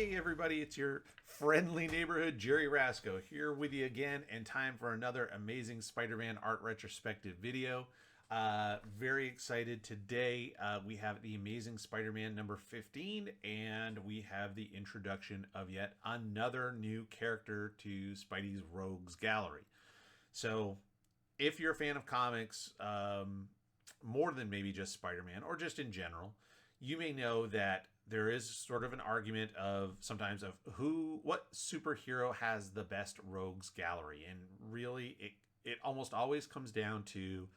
Hey everybody, it's your friendly neighborhood Jerry Rasco here with you again, and time for another amazing Spider-Man art retrospective video. Very excited today. We have the Amazing Spider-Man number 15, and we have the introduction of yet another new character to Spidey's Rogues Gallery. So, if you're a fan of comics, more than maybe just Spider-Man or just in general, you may know that there is sort of an argument of sometimes of what superhero has the best rogues gallery, and really it almost always comes down to,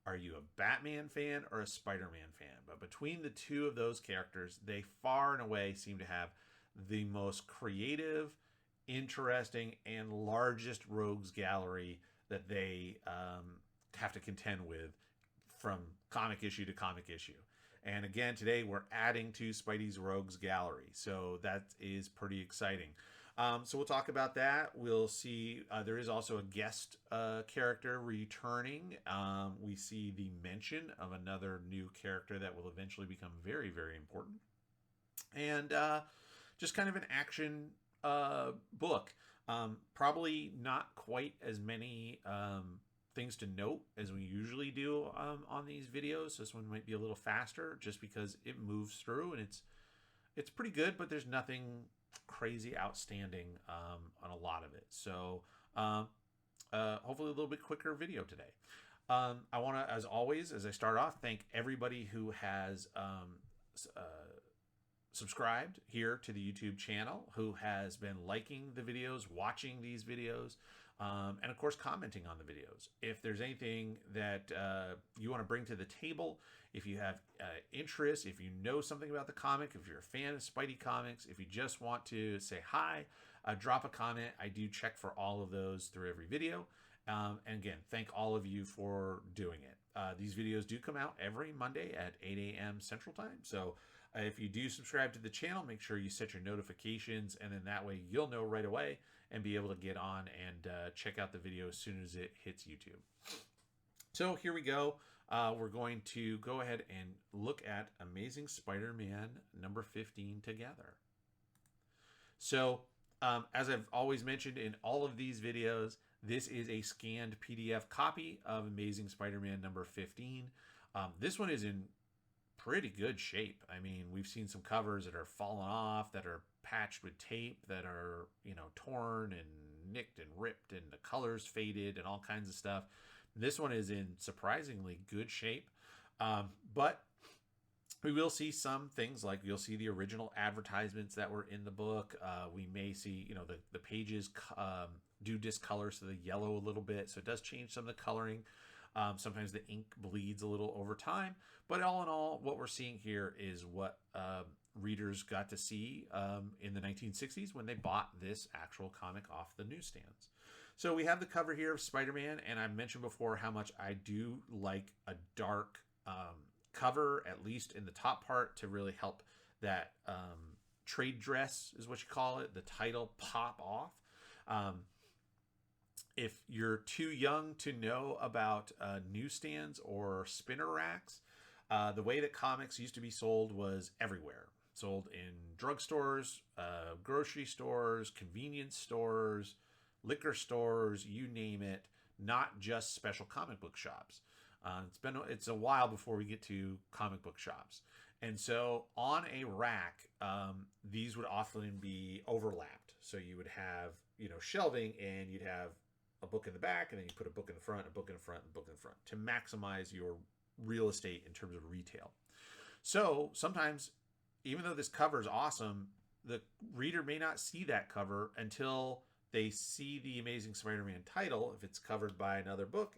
are you a Batman fan or a Spider-Man fan? But between the two of those characters, they far and away seem to have the most creative, interesting, and largest rogues gallery that they have to contend with from comic issue to comic issue. And again, today we're adding to Spidey's Rogues Gallery. So that is pretty exciting. So we'll talk about that. We'll see there is also a guest character returning. We see the mention of another new character that will eventually become very, very important. And just kind of an action book. Probably not quite as many things to note as we usually do on these videos. This one might be a little faster just because it moves through, and it's pretty good, but there's nothing crazy outstanding on a lot of it. So hopefully a little bit quicker video today. I want to, as always, as I start off, thank everybody who has subscribed here to the YouTube channel, who has been liking the videos, watching these videos, and of course commenting on the videos. If there's anything that you want to bring to the table, if you have interest, if you know something about the comic, if you're a fan of Spidey comics, if you just want to say hi, drop a comment. I do check for all of those through every video. And again, thank all of you for doing it. These videos do come out every Monday at 8 a.m. Central Time. So if you do subscribe to the channel, make sure you set your notifications, and then that way you'll know right away and be able to get on and check out the video as soon as it hits YouTube. So here we go. We're going to go ahead and look at Amazing Spider-Man number 15 together. So as I've always mentioned in all of these videos, this is a scanned PDF copy of Amazing Spider-Man number 15. This one is in pretty good shape. I mean, we've seen some covers that are falling off, that are patched with tape, that are, you know, torn and nicked and ripped, and the colors faded and all kinds of stuff. This one is in surprisingly good shape. But we will see some things, like you'll see the original advertisements that were in the book. We may see, you know, the pages do discolor, so they yellow a little bit. So it does change some of the coloring. Sometimes the ink bleeds a little over time. But all in all, what we're seeing here is what readers got to see in the 1960s when they bought this actual comic off the newsstands. So we have the cover here of Spider-Man, and I've mentioned before how much I do like a dark cover, at least in the top part, to really help that trade dress, is what you call it, the title, pop off. If you're too young to know about newsstands or spinner racks, the way that comics used to be sold was everywhere. Sold in drugstores, grocery stores, convenience stores, liquor stores, you name it, not just special comic book shops. It's a while before we get to comic book shops. And so on a rack, these would often be overlapped. So you would have, you know, shelving, and you'd have a book in the back, and then you put a book in the front, a book in the front, and a book in the front to maximize your real estate in terms of retail. So sometimes, even though this cover is awesome, the reader may not see that cover until they see the Amazing Spider-Man title. If it's covered by another book,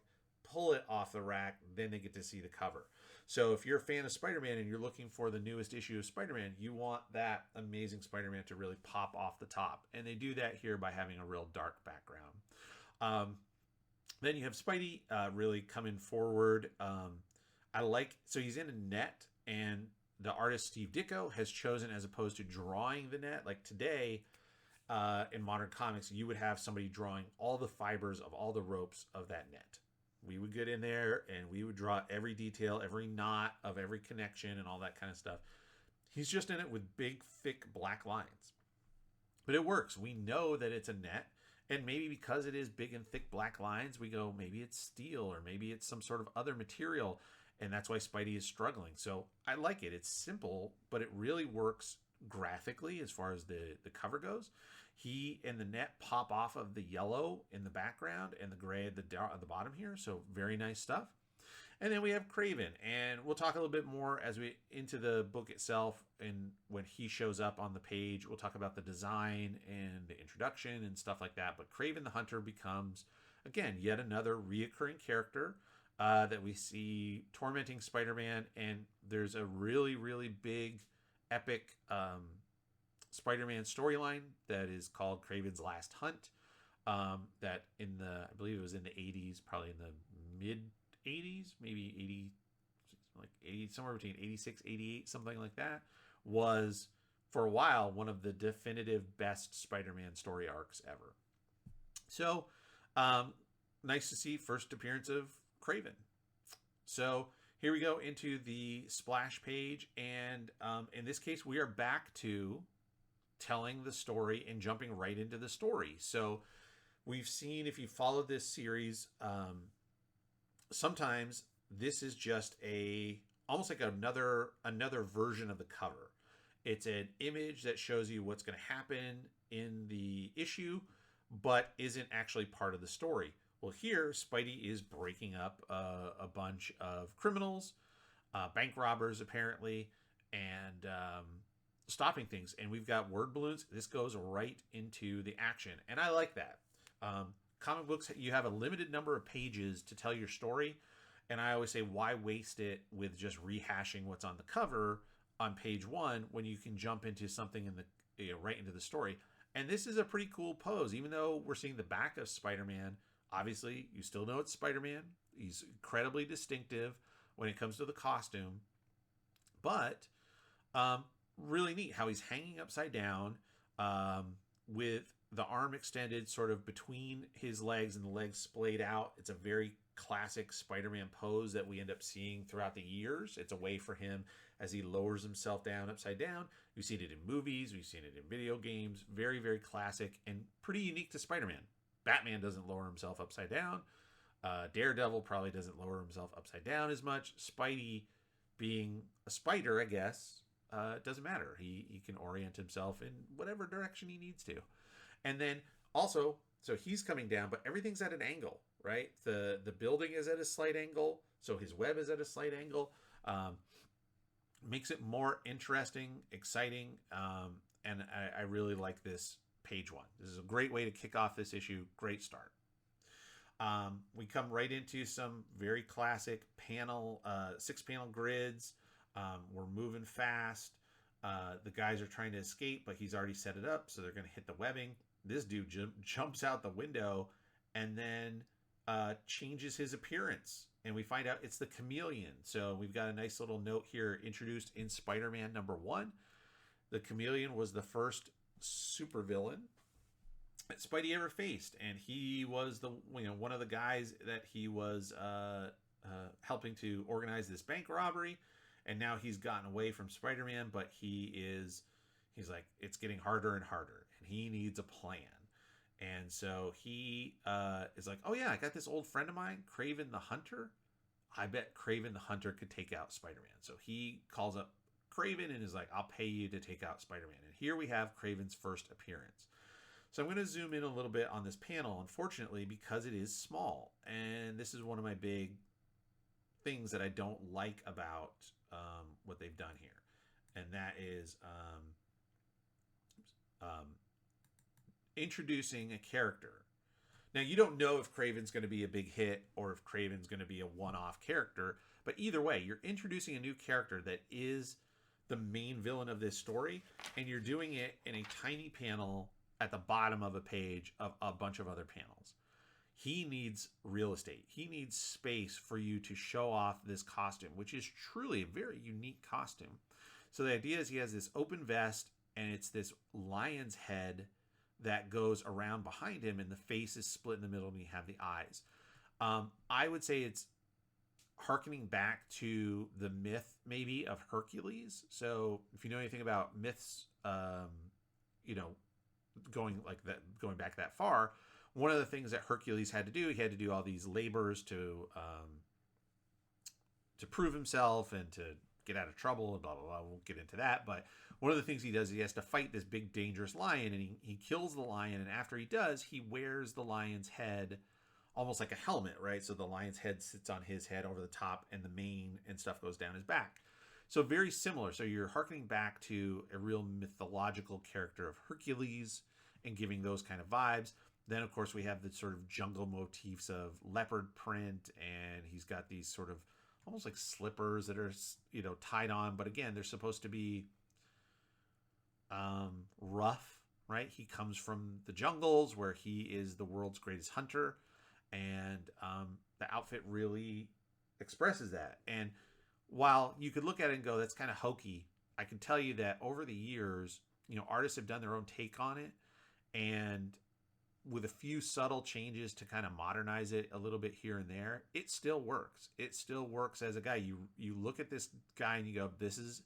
pull it off the rack, then they get to see the cover. So if you're a fan of Spider-Man and you're looking for the newest issue of Spider-Man, you want that Amazing Spider-Man to really pop off the top. And they do that here by having a real dark background. Then you have Spidey really coming forward. So he's in a net, and the artist Steve Ditko has chosen, as opposed to drawing the net, like today in modern comics, you would have somebody drawing all the fibers of all the ropes of that net. We would get in there and we would draw every detail, every knot of every connection and all that kind of stuff. He's just in it with big, thick black lines. but it works. We know that it's a net, and maybe because it is big and thick black lines, we go, maybe it's steel or maybe it's some sort of other material, and that's why Spidey is struggling. So I like it. It's simple, but it really works graphically as far as the cover goes. He and the net pop off of the yellow in the background and the gray at the bottom here, so very nice stuff. And then we have Kraven, and we'll talk a little bit more as we into the book itself, and when he shows up on the page, we'll talk about the design and the introduction and stuff like that. But Kraven the Hunter becomes, again, yet another reoccurring character that we see tormenting Spider-Man, and there's a really, really big, epic Spider-Man storyline that is called Kraven's Last Hunt. That in the, I believe it was in the 80s, probably in the mid 80s, maybe 80, like 80, somewhere between 86, 88, something like that, was for a while one of the definitive best Spider-Man story arcs ever. So nice to see first appearance of Kraven. So here we go into the splash page, and in this case we are back to telling the story and jumping right into the story. So we've seen, if you followed this series, sometimes this is just almost like another version of the cover. It's an image that shows you what's going to happen in the issue, but isn't actually part of the story. Well, here Spidey is breaking up a bunch of criminals, bank robbers apparently, and stopping things. And we've got word balloons. This goes right into the action, and I like that. Comic books, you have a limited number of pages to tell your story, and I always say, why waste it with just rehashing what's on the cover on page one when you can jump into something in the right into the story. And this is a pretty cool pose, even though we're seeing the back of Spider-Man. Obviously, you still know it's Spider-Man. He's incredibly distinctive when it comes to the costume, but really neat how he's hanging upside down with the arm extended sort of between his legs and the legs splayed out. It's a very classic Spider-Man pose that we end up seeing throughout the years. It's a way for him as he lowers himself down upside down. We've seen it in movies. We've seen it in video games. Very, very classic and pretty unique to Spider-Man. Batman doesn't lower himself upside down. Daredevil probably doesn't lower himself upside down as much. Spidey, being a spider, I guess, doesn't matter. He can orient himself in whatever direction he needs to. And then also, so he's coming down, but everything's at an angle, right? The building is at a slight angle, so his web is at a slight angle. Makes it more interesting, exciting, and I really like this page one. This is a great way to kick off this issue. Great start. We come right into some very classic panel, 6-panel grids. We're moving fast. The guys are trying to escape, but he's already set it up, so they're going to hit the webbing. This dude jumps out the window and then changes his appearance, and we find out it's the Chameleon. So we've got a nice little note here introduced in Spider-Man #1. The Chameleon was the first supervillain that Spidey ever faced, and he was one of the guys that he was helping to organize this bank robbery. And now he's gotten away from Spider-Man, but he's like, it's getting harder and harder, and he needs a plan. And so he is like, oh yeah, I got this old friend of mine, Kraven the Hunter. I bet Kraven the Hunter could take out Spider-Man. So he calls up Kraven and is like, I'll pay you to take out Spider-Man. And here we have Kraven's first appearance. So I'm going to zoom in a little bit on this panel, unfortunately, because it is small. And this is one of my big things that I don't like about what they've done here. And that is introducing a character. Now, you don't know if Kraven's going to be a big hit or if Kraven's going to be a one-off character, but either way, you're introducing a new character that is the main villain of this story, and you're doing it in a tiny panel at the bottom of a page of a bunch of other panels. He needs real estate. He needs space for you to show off this costume, which is truly a very unique costume. So the idea is he has this open vest, and it's this lion's head that goes around behind him, and the face is split in the middle, and you have the eyes. I would say it's hearkening back to the myth, maybe, of Hercules. So if you know anything about myths, going back that far, one of the things that Hercules had to do, he had to do all these labors to prove himself and to get out of trouble and blah blah blah. We'll get into that, but one of the things he does is he has to fight this big dangerous lion, and he kills the lion, and after he does, he wears the lion's head almost like a helmet, right? So the lion's head sits on his head over the top, and the mane and stuff goes down his back. So very similar. So you're hearkening back to a real mythological character of Hercules and giving those kind of vibes. Then, of course, we have the sort of jungle motifs of leopard print, and he's got these sort of almost like slippers that are, tied on. But again, they're supposed to be rough, right? He comes from the jungles where he is the world's greatest hunter, and the outfit really expresses that. And while you could look at it and go, that's kind of hokey, I can tell you that over the years, artists have done their own take on it, and with a few subtle changes to kind of modernize it a little bit here and there, it still works. It still works as a guy. You look at this guy and you go, this is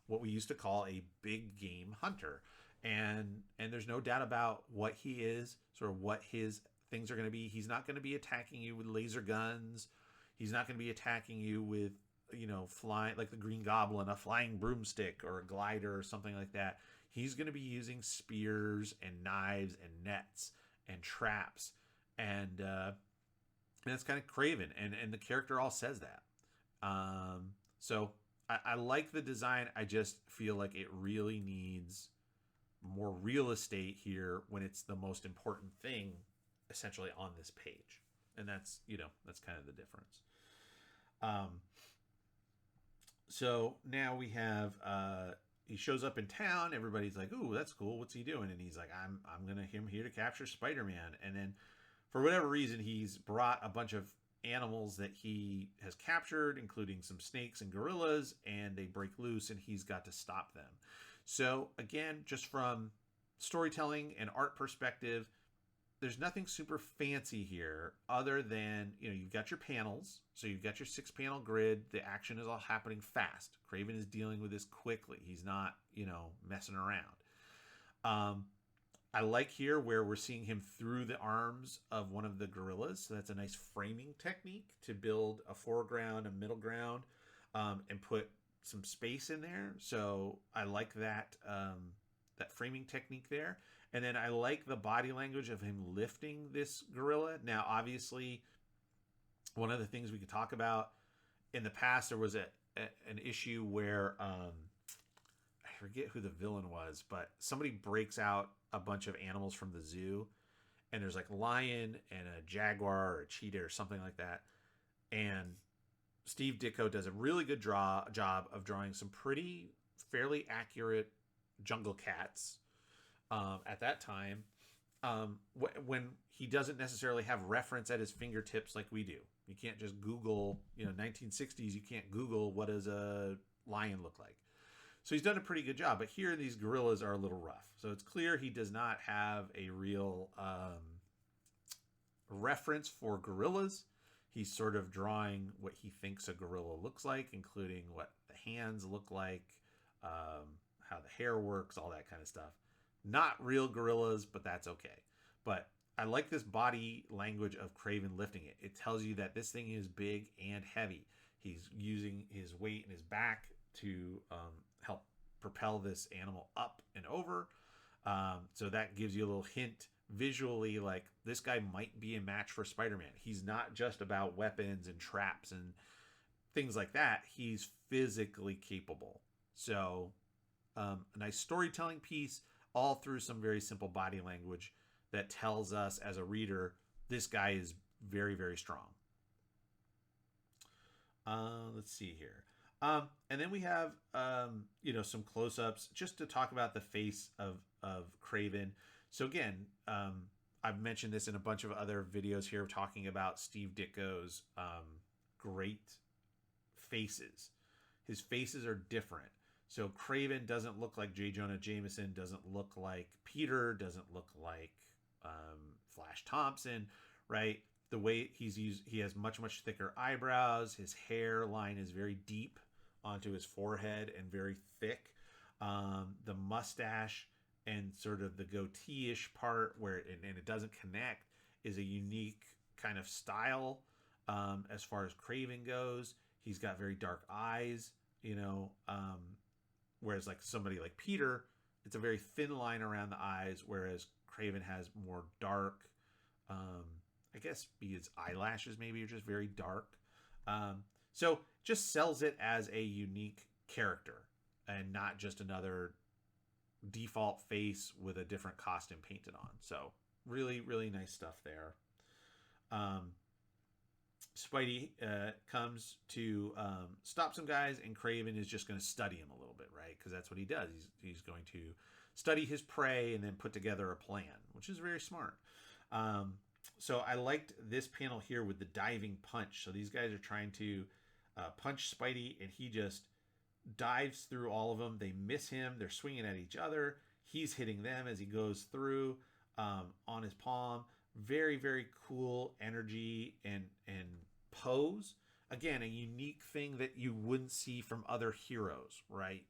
what we used to call a big game hunter. And there's no doubt about what he is, sort of what his things are going to be. He's not going to be attacking you with laser guns. He's not going to be attacking you with, flying, like the Green Goblin, a flying broomstick or a glider or something like that. He's going to be using spears and knives and nets and traps, and that's kind of Kraven, and the character all says that. So I like the design. I just feel like it really needs more real estate here when it's the most important thing essentially on this page, and that's kind of the difference. So now we have he shows up in town. Everybody's like, "Ooh, that's cool. What's he doing?" And he's like, "I'm here to capture Spider-Man." And then, for whatever reason, he's brought a bunch of animals that he has captured, including some snakes and gorillas, and they break loose, and he's got to stop them. So again, just from storytelling and art perspective, there's nothing super fancy here other than, you've got your panels. So you've got your 6-panel grid. The action is all happening fast. Kraven is dealing with this quickly. He's not, messing around. I like here where we're seeing him through the arms of one of the gorillas. So that's a nice framing technique to build a foreground, a middle ground, and put some space in there. So I like that, that framing technique there. And then I like the body language of him lifting this gorilla. Now, obviously, one of the things we could talk about, in the past, there was an issue where, I forget who the villain was, but somebody breaks out a bunch of animals from the zoo, and there's like a lion and a jaguar or a cheetah or something like that. And Steve Ditko does a really good job of drawing some fairly accurate jungle cats. At that time, when he doesn't necessarily have reference at his fingertips like we do. You can't just Google, 1960s, you can't Google what does a lion look like. So he's done a pretty good job, but here these gorillas are a little rough. So it's clear he does not have a real reference for gorillas. He's sort of drawing what he thinks a gorilla looks like, including what the hands look like, how the hair works, all that kind of stuff. Not real gorillas, but that's okay. But I like this body language of Kraven lifting it. It tells you that this thing is big and heavy. He's using his weight and his back to help propel this animal up and over. So that gives you a little hint visually, like this guy might be a match for Spider-Man. He's not just about weapons and traps and things like that. He's physically capable. So a nice storytelling piece, all through some very simple body language that tells us as a reader, this guy is very, very strong. Let's see here. And then we have, some close-ups just to talk about the face of Kraven. So again, I've mentioned this in a bunch of other videos here talking about Steve Ditko's great faces. His faces are different. So Kraven doesn't look like J. Jonah Jameson, doesn't look like Peter, doesn't look like Flash Thompson, right? The way he has much, much thicker eyebrows. His hairline is very deep onto his forehead and very thick. The mustache and sort of the goatee-ish part where and it doesn't connect is a unique kind of style. As far as Kraven goes, he's got very dark eyes, whereas like somebody like Peter, it's a very thin line around the eyes, whereas Kraven has more dark, I guess his eyelashes maybe are just very dark. So just sells it as a unique character and not just another default face with a different costume painted on. So really, really nice stuff there. Spidey comes to stop some guys, and Kraven is just going to study him a little bit, right? Because that's what he does. He's going to study his prey and then put together a plan, which is very smart. So I liked this panel here with the diving punch. So these guys are trying to punch Spidey, and he just dives through all of them. They miss him. They're swinging at each other. He's hitting them as he goes through on his palm. Very, very cool energy and pose. Again, a unique thing that you wouldn't see from other heroes, right?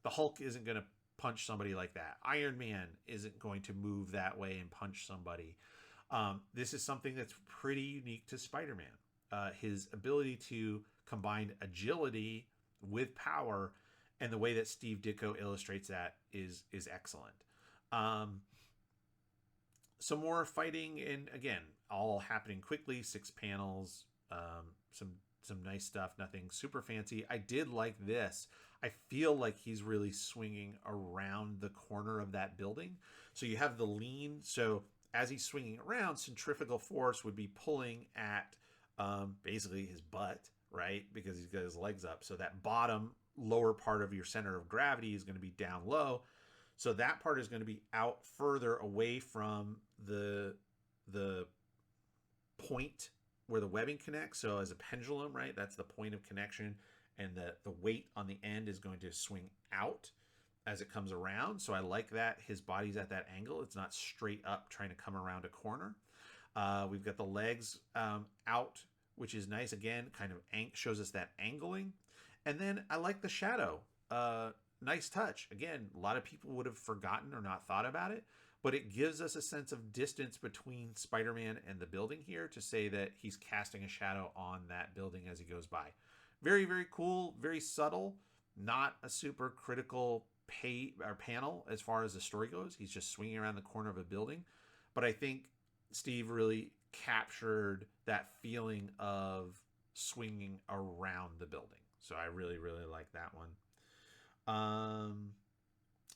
The Hulk isn't going to punch somebody like that. Iron Man isn't going to move that way and punch somebody. This is something that's pretty unique to Spider-Man. His ability to combine agility with power, and the way that Steve Ditko illustrates that is excellent. Some more fighting, and again, all happening quickly. 6 panels, some nice stuff. Nothing super fancy. I did like this. I feel like he's really swinging around the corner of that building. So you have the lean. So as he's swinging around, centrifugal force would be pulling at basically his butt, right? Because he's got his legs up. So that bottom lower part of your center of gravity is going to be down low. So that part is going to be out further away from the point where the webbing connects. So as a pendulum, right, that's the point of connection, and the weight on the end is going to swing out as it comes around. So I like that his body's at that angle. It's not straight up trying to come around a corner. We've got the legs out, which is nice. Again, kind of shows us that angling. And then I like the shadow. Nice touch. Again, a lot of people would have forgotten or not thought about it, but it gives us a sense of distance between Spider-Man and the building here to say that he's casting a shadow on that building as he goes by. Very, very cool, very subtle, not a super critical panel as far as the story goes. He's just swinging around the corner of a building. But I think Steve really captured that feeling of swinging around the building. So I really, really like that one.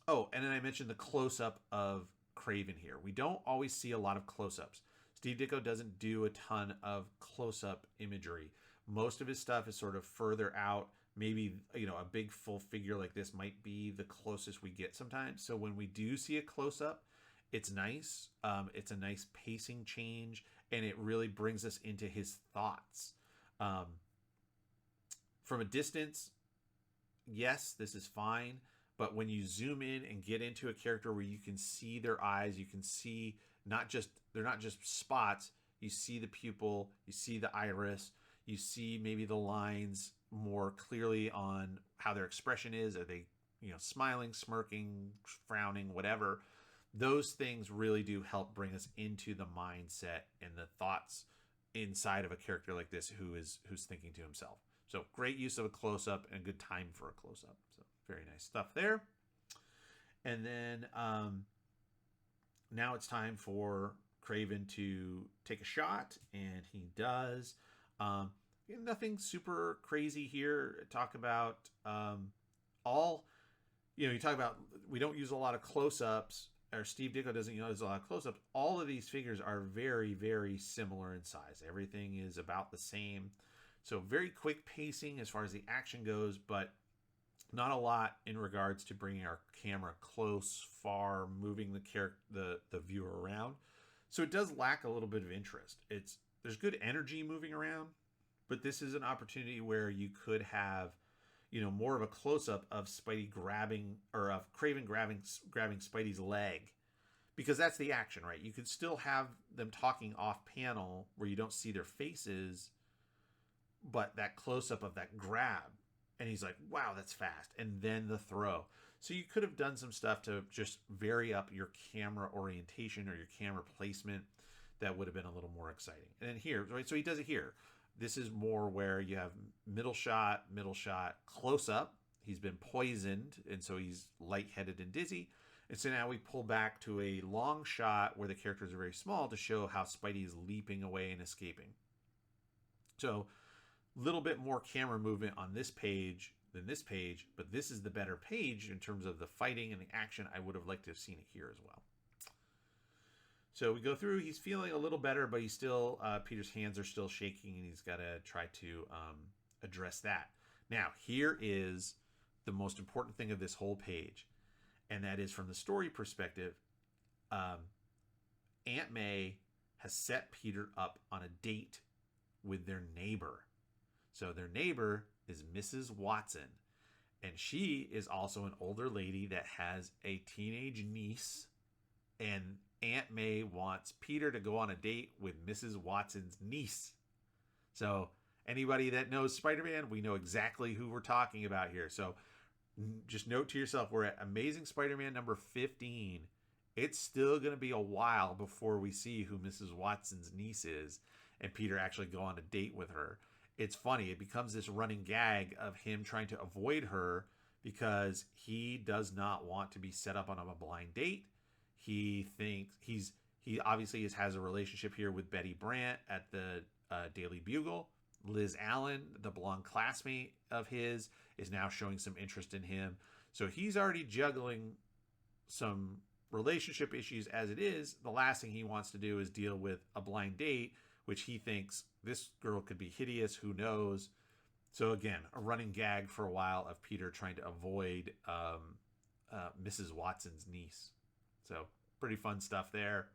Oh, and then I mentioned the close-up of Kraven here. We don't always see a lot of close-ups. Steve Ditko doesn't do a ton of close-up imagery. Most of his stuff is sort of further out. Maybe, a big full figure like this might be the closest we get sometimes. So when we do see a close-up, it's nice. It's a nice pacing change, and it really brings us into his thoughts. From a distance, yes, this is fine. But when you zoom in and get into a character where you can see their eyes, you can see they're not just spots. You see the pupil, you see the iris, you see maybe the lines more clearly on how their expression is. Are they, smiling, smirking, frowning, whatever? Those things really do help bring us into the mindset and the thoughts inside of a character like this who's thinking to himself. So great use of a close-up and a good time for a close-up. So very nice stuff there. And then now it's time for Kraven to take a shot, and he does. Nothing super crazy here. Talk about you talk about we don't use a lot of close-ups, or Steve Ditko doesn't use a lot of close-ups. All of these figures are very, very similar in size. Everything is about the same. So very quick pacing as far as the action goes, but not a lot in regards to bringing our camera close, far, moving the viewer around. So it does lack a little bit of interest. There's good energy moving around, but this is an opportunity where you could have, more of a close-up of Spidey grabbing, or of Kraven grabbing Spidey's leg, because that's the action, right? You could still have them talking off panel where you don't see their faces, but that close-up of that grab, And he's like, wow, that's fast. And then the throw. So you could have done some stuff to just vary up your camera orientation or your camera placement. That would have been a little more exciting. And then here, right? So he does it here. This is more where you have middle shot, close up. He's been poisoned, and so he's lightheaded and dizzy. And so now we pull back to a long shot where the characters are very small to show how Spidey is leaping away and escaping. So a little bit more camera movement on this page than this page, but this is the better page in terms of the fighting and the action. I would have liked to have seen it here as well. So we go through, he's feeling a little better, but he's still, Peter's hands are still shaking, and he's got to try to address that. Now, here is the most important thing of this whole page, and that is from the story perspective, Aunt May has set Peter up on a date with their neighbor. So their neighbor is Mrs. Watson, and she is also an older lady that has a teenage niece, and Aunt May wants Peter to go on a date with Mrs. Watson's niece. So anybody that knows Spider-Man, we know exactly who we're talking about here. So just note to yourself, we're at Amazing Spider-Man number 15. It's still going to be a while before we see who Mrs. Watson's niece is and Peter actually go on a date with her. It's funny. It becomes this running gag of him trying to avoid her because he does not want to be set up on a blind date. He thinks he obviously has a relationship here with Betty Brant at the Daily Bugle. Liz Allen, the blonde classmate of his, is now showing some interest in him. So he's already juggling some relationship issues as it is. The last thing he wants to do is deal with a blind date, which he thinks this girl could be hideous. Who knows? So again, a running gag for a while of Peter trying to avoid Mrs. Watson's niece. So pretty fun stuff there.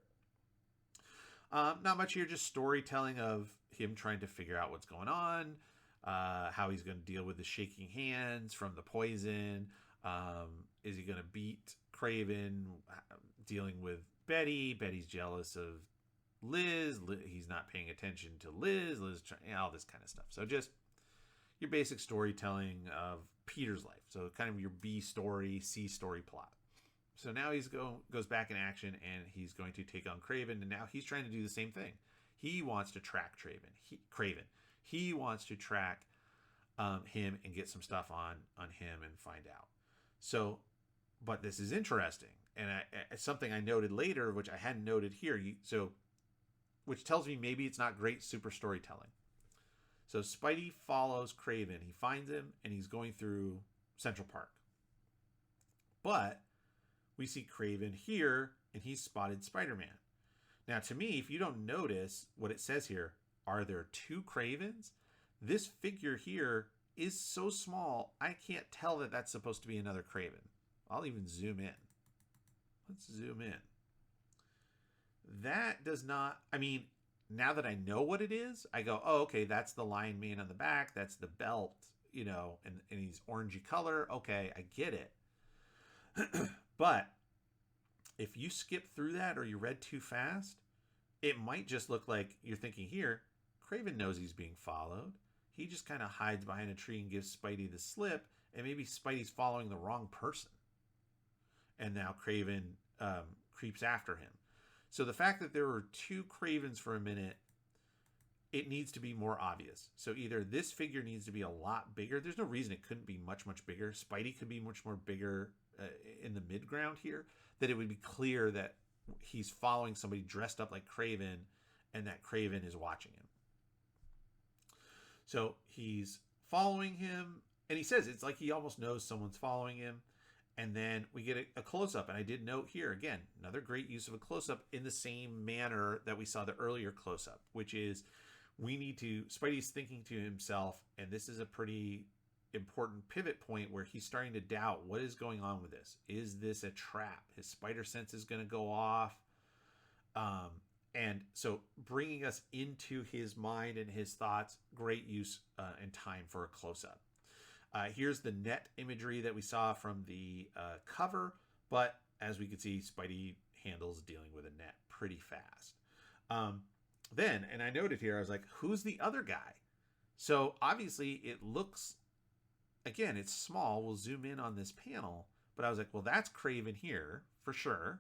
Not much here, just storytelling of him trying to figure out what's going on, how he's going to deal with the shaking hands from the poison. Is he going to beat Kraven? Dealing with Betty. Betty's jealous of Liz. He's not paying attention to Liz. All this kind of stuff. So just your basic storytelling of Peter's life. So kind of your B story, C story plot. So now he's goes back in action, and he's going to take on Kraven, and now he's trying to do the same thing. He wants to track Kraven. He wants to track him and get some stuff on him and find out. So, but this is interesting, and something I noted later, which I hadn't noted here. Which tells me maybe it's not great super storytelling. So Spidey follows Kraven. He finds him, and he's going through Central Park. But we see Kraven here, and he's spotted Spider-Man. Now, to me, if you don't notice what it says here, are there two Kravens? This figure here is so small, I can't tell that that's supposed to be another Kraven. I'll even zoom in. Let's zoom in. That does not, I mean, now that I know what it is, I go, oh, okay, that's the Lion Man on the back. That's the belt, and he's orangey color. Okay, I get it. But if you skip through that or you read too fast, it might just look like you're thinking here, Kraven knows he's being followed. He just kind of hides behind a tree and gives Spidey the slip, and maybe Spidey's following the wrong person. And now Kraven creeps after him. So the fact that there were two Kravens for a minute, it needs to be more obvious. So either this figure needs to be a lot bigger. There's no reason it couldn't be much, much bigger. Spidey could be much more bigger in the mid-ground here, that it would be clear that he's following somebody dressed up like Kraven and that Kraven is watching him. So he's following him, and he says it's like he almost knows someone's following him. And then we get a close-up, and I did note here, again, another great use of a close-up in the same manner that we saw the earlier close-up, which is Spidey's thinking to himself, and this is a pretty important pivot point where he's starting to doubt what is going on with this. Is this a trap? His spider sense is going to go off. And so bringing us into his mind and his thoughts, great use and time for a close-up. Here's the net imagery that we saw from the cover, but as we can see, Spidey handles dealing with a net pretty fast. Then, and I noted here, I was like, who's the other guy? So obviously it looks again, it's small. We'll zoom in on this panel. But I was like, well, that's Kraven here for sure.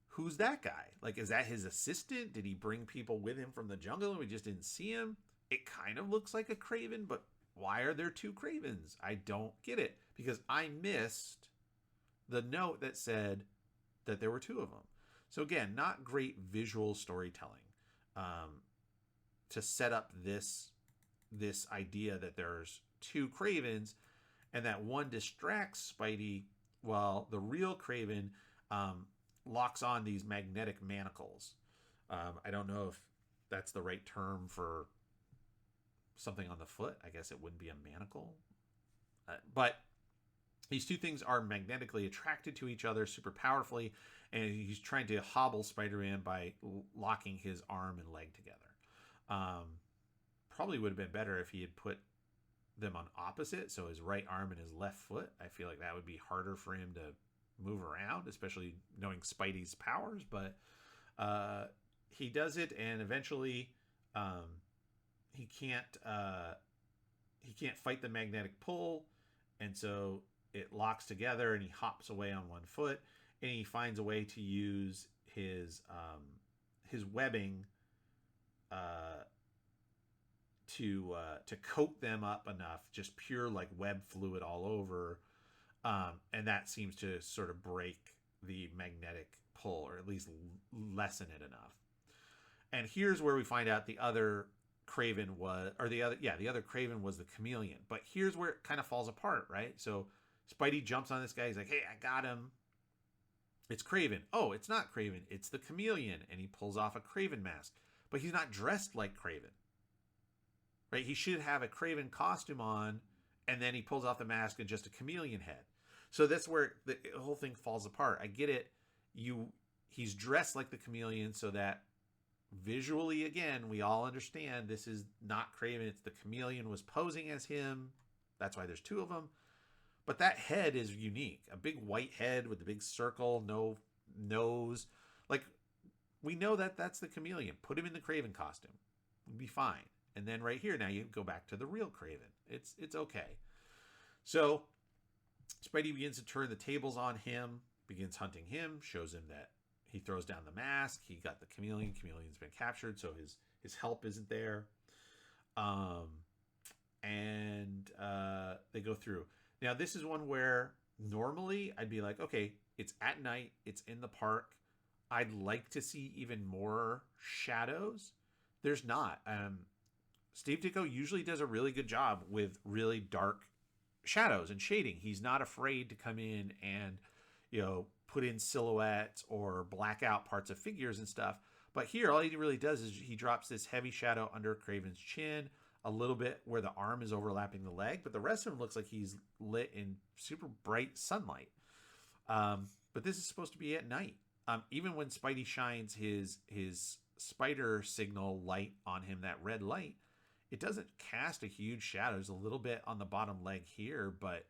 Who's that guy? Like, is that his assistant? Did he bring people with him from the jungle and we just didn't see him? It kind of looks like a Kraven, but why are there two Kravens? I don't get it, because I missed the note that said that there were two of them. So again, not great visual storytelling to set up this idea that there's two Kravens and that one distracts Spidey while the real Kraven locks on these magnetic manacles. I don't know if that's the right term for something on the foot. I guess it wouldn't be a manacle. But these two things are magnetically attracted to each other super powerfully, and he's trying to hobble Spider-Man by locking his arm and leg together. Probably would have been better if he had put them on opposite, so his right arm and his left foot. I feel like that would be harder for him to move around, especially knowing Spidey's powers, but he does it, and eventually he can't fight the magnetic pull, and so it locks together, and he hops away on one foot, and he finds a way to use his webbing to coat them up enough, just pure like web fluid all over. And that seems to sort of break the magnetic pull, or at least lessen it enough. And here's where we find out the other Kraven was, or the other Kraven was the Chameleon. But here's where it kind of falls apart, right? So Spidey jumps on this guy. He's like, hey, I got him. It's Kraven. Oh, it's not Kraven. It's the Chameleon. And he pulls off a Kraven mask. But he's not dressed like Kraven. Right? He should have a Kraven costume on, and then he pulls off the mask and just a chameleon head. So that's where the whole thing falls apart. I get it. He's dressed like the Chameleon so that visually, again, we all understand this is not Kraven. It's the Chameleon was posing as him. That's why there's two of them. But that head is unique. A big white head with a big circle, no nose. Like, we know that that's the Chameleon. Put him in the Kraven costume. We'd be fine. And then right here, now you go back to the real Kraven. It's okay. So Spidey begins to turn the tables on him, begins hunting him, shows him that he throws down the mask. He got the Chameleon. Chameleon's been captured, so his help isn't there. And they go through. Now, this is one where normally I'd be like, okay, it's at night. It's in the park. I'd like to see even more shadows. There's not. Steve Ditko usually does a really good job with really dark shadows and shading. He's not afraid to come in and, put in silhouettes or black out parts of figures and stuff. But here, all he really does is he drops this heavy shadow under Kraven's chin, a little bit where the arm is overlapping the leg, but the rest of him looks like he's lit in super bright sunlight. But this is supposed to be at night. Even when Spidey shines his spider signal light on him, that red light, it doesn't cast a huge shadow. There's a little bit on the bottom leg here, but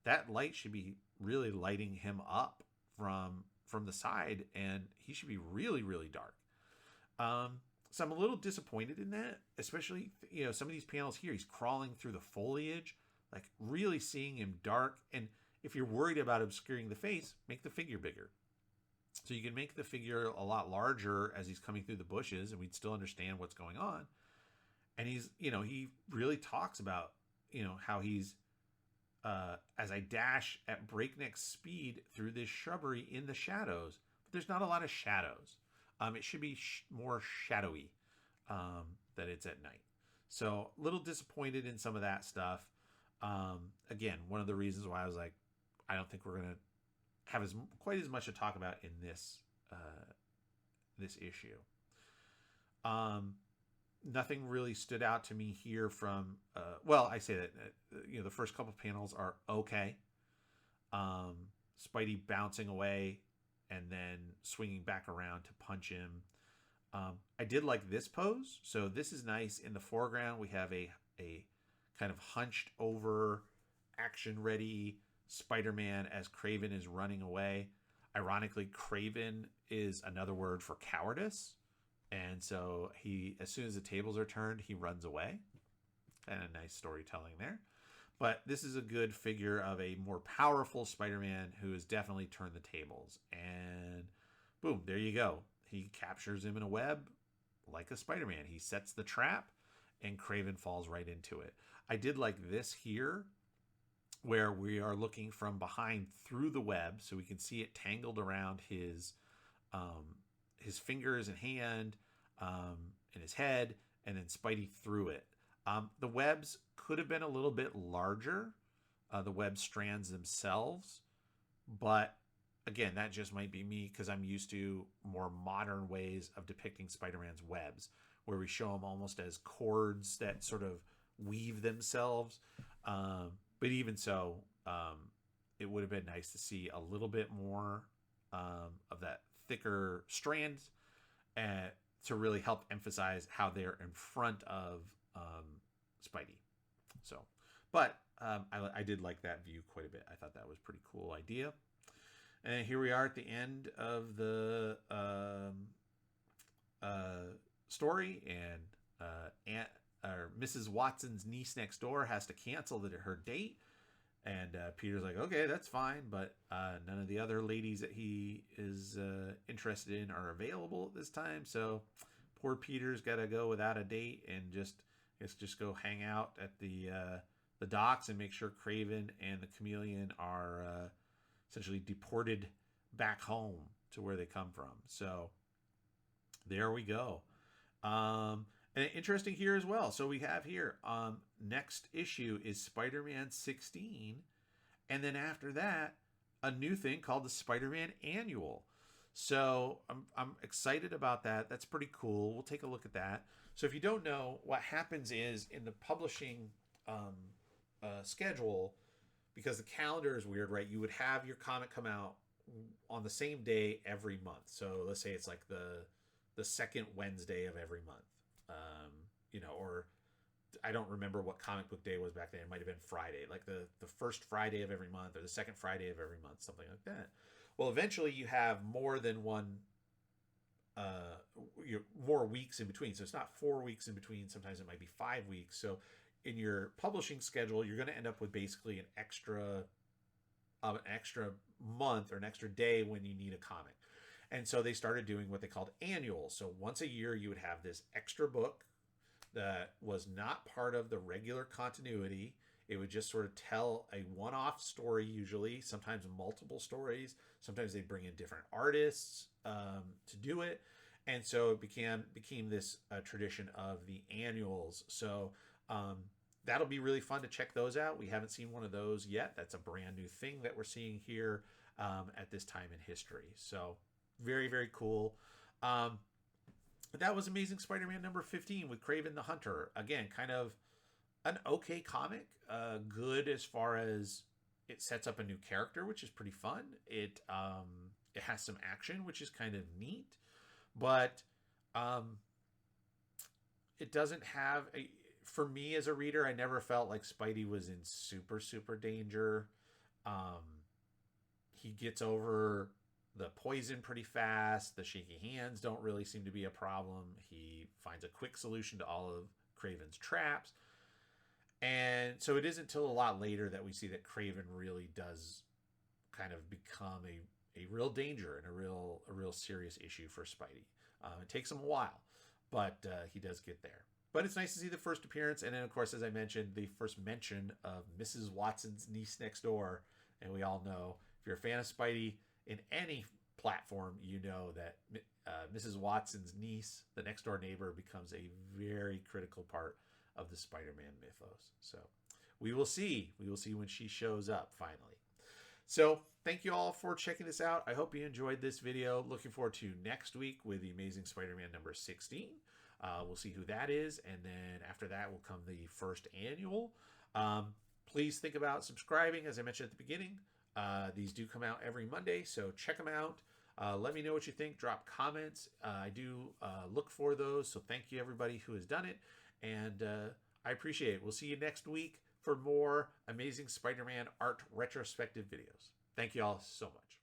that light should be really lighting him up from the side, and he should be really, really dark. So I'm a little disappointed in that, especially, some of these panels here, he's crawling through the foliage, like really seeing him dark. And if you're worried about obscuring the face, make the figure bigger. So you can make the figure a lot larger as he's coming through the bushes, and we'd still understand what's going on. And he's, he really talks about, how he's, as I dash at breakneck speed through this shrubbery in the shadows, but there's not a lot of shadows. It should be more shadowy that it's at night. So a little disappointed in some of that stuff. Again, one of the reasons why I was like, I don't think we're going to have quite as much to talk about in this issue. Nothing really stood out to me here from, I say that, the first couple panels are okay. Spidey bouncing away and then swinging back around to punch him. I did like this pose. So this is nice. In the foreground, we have a kind of hunched over, action ready Spider-Man as Kraven is running away. Ironically, Kraven is another word for cowardice. And so as soon as the tables are turned, he runs away. And a nice storytelling there. But this is a good figure of a more powerful Spider-Man who has definitely turned the tables. And boom, there you go. He captures him in a web like a Spider-Man. He sets the trap and Kraven falls right into it. I did like this here where we are looking from behind through the web so we can see it tangled around his fingers and hand and his head, and then Spidey through it. The webs could have been a little bit larger, the web strands themselves, but again, that just might be me because I'm used to more modern ways of depicting Spider-Man's webs, where we show them almost as cords that sort of weave themselves. But even so, it would have been nice to see a little bit more of that thicker strand to really help emphasize how they're in front of Spidey. So, but I did like that view quite a bit. I thought that was a pretty cool idea. And here we are at the end of the story, and Mrs. Watson's niece next door has to cancel her date. And Peter's like, okay, that's fine, but none of the other ladies that he is interested in are available at this time. So poor Peter's got to go without a date and just go hang out at the docks and make sure Kraven and the Chameleon are essentially deported back home to where they come from. So there we go. And interesting here as well. So we have here, next issue is Spider-Man 16. And then after that, a new thing called the Spider-Man Annual. So I'm excited about that. That's pretty cool. We'll take a look at that. So if you don't know, what happens is in the publishing schedule, because the calendar is weird, right? You would have your comic come out on the same day every month. So let's say it's like the second Wednesday of every month. Or I don't remember what comic book day was back then. It might have been Friday, like the first Friday of every month or the second Friday of every month, something like that. Well, eventually you have more than one, more weeks in between. So it's not 4 weeks in between. Sometimes it might be 5 weeks. So in your publishing schedule, you're going to end up with basically an extra month or an extra day when you need a comic. And so they started doing what they called annuals. So once a year, you would have this extra book that was not part of the regular continuity. It would just sort of tell a one-off story, usually, sometimes multiple stories. Sometimes they bring in different artists to do it. And so it became this tradition of the annuals. So that'll be really fun to check those out. We haven't seen one of those yet. That's a brand new thing that we're seeing here at this time in history. So very, very cool. That was Amazing Spider-Man number 15 with Kraven the Hunter. Again, kind of an okay comic. Good as far as it sets up a new character, which is pretty fun. It has some action, which is kind of neat. But it doesn't have for me as a reader, I never felt like Spidey was in super, super danger. He gets over the poison pretty fast. The shaky hands don't really seem to be a problem. He finds a quick solution to all of Kraven's traps. And so it isn't until a lot later that we see that Kraven really does kind of become a real danger and a real serious issue for Spidey. It takes him a while, but he does get there. But it's nice to see the first appearance. And then, of course, as I mentioned, the first mention of Mrs. Watson's niece next door. And we all know, if you're a fan of Spidey in any platform, you know that Mrs. Watson's niece, the next door neighbor, becomes a very critical part of the Spider-Man mythos. So we will see. We will see when she shows up finally. So thank you all for checking this out. I hope you enjoyed this video. Looking forward to next week with the Amazing Spider-Man number 16. We'll see who that is. And then after that will come the first annual. Please think about subscribing, as I mentioned at the beginning. These do come out every Monday, so check them out. Let me know what you think. Drop comments. I do look for those, so thank you everybody who has done it. And I appreciate it. We'll see you next week for more Amazing Spider-Man art retrospective videos. Thank you all so much.